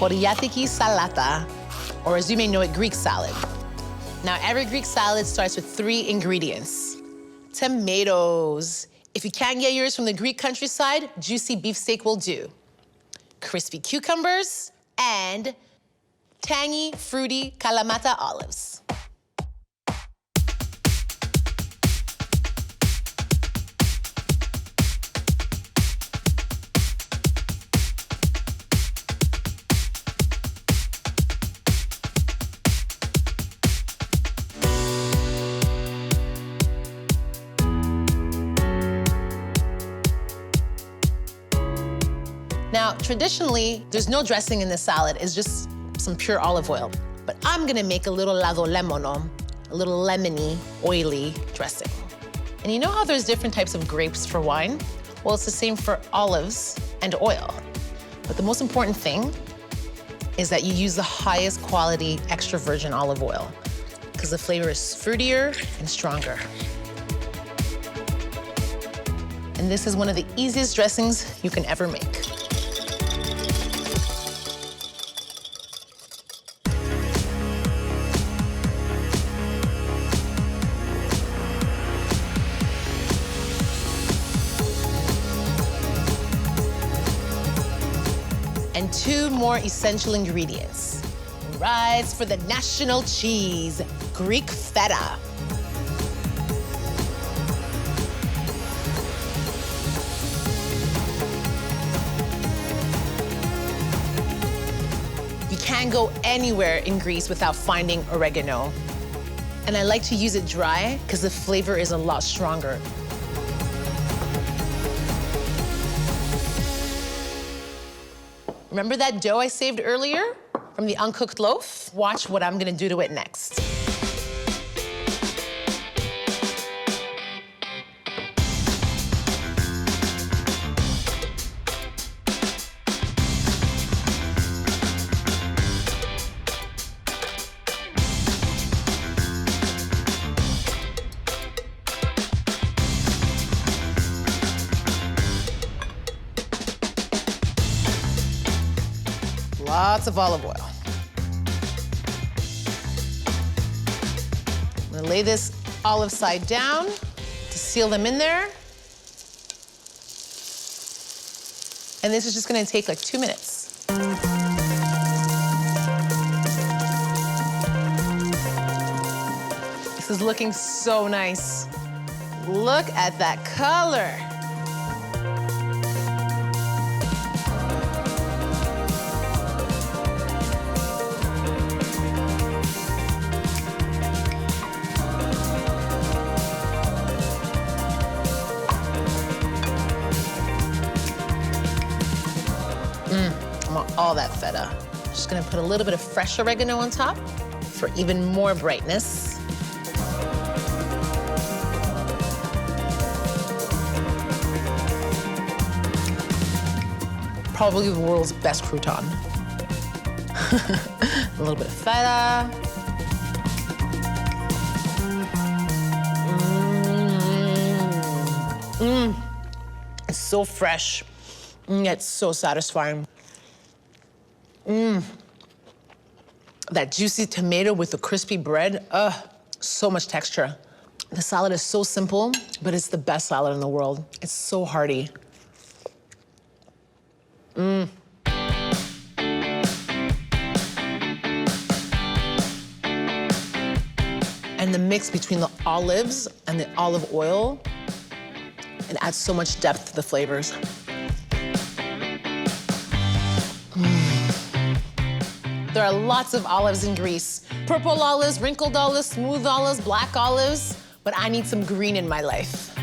choriatiki salata, or as you may know it, Greek salad. Now, every Greek salad starts with 3 ingredients. Tomatoes. If you can't get yours from the Greek countryside, juicy beefsteak will do. Crispy cucumbers and tangy, fruity Kalamata olives. Now, traditionally, there's no dressing in this salad. It's just some pure olive oil. But I'm gonna make a little lado lemono, a little lemony, oily dressing. And you know how there's different types of grapes for wine? Well, it's the same for olives and oil. But the most important thing is that you use the highest quality extra virgin olive oil because the flavor is fruitier and stronger. And this is one of the easiest dressings you can ever make. And 2 more essential ingredients. Rise for the national cheese, Greek feta. You can't go anywhere in Greece without finding oregano. And I like to use it dry because the flavor is a lot stronger. Remember that dough I saved earlier from the uncooked loaf? Watch what I'm gonna do to it next. Lots of olive oil. I'm gonna lay this olive side down to seal them in there. And this is just gonna take like 2 minutes. This is looking so nice. Look at that color. I want all that feta. Just gonna put a little bit of fresh oregano on top for even more brightness. Probably the world's best crouton. A little bit of feta. It's so fresh, yet so satisfying. That juicy tomato with the crispy bread, so much texture. The salad is so simple, but it's the best salad in the world. It's so hearty. And the mix between the olives and the olive oil, it adds so much depth to the flavors. There are lots of olives in Greece. Purple olives, wrinkled olives, smooth olives, black olives, but I need some green in my life.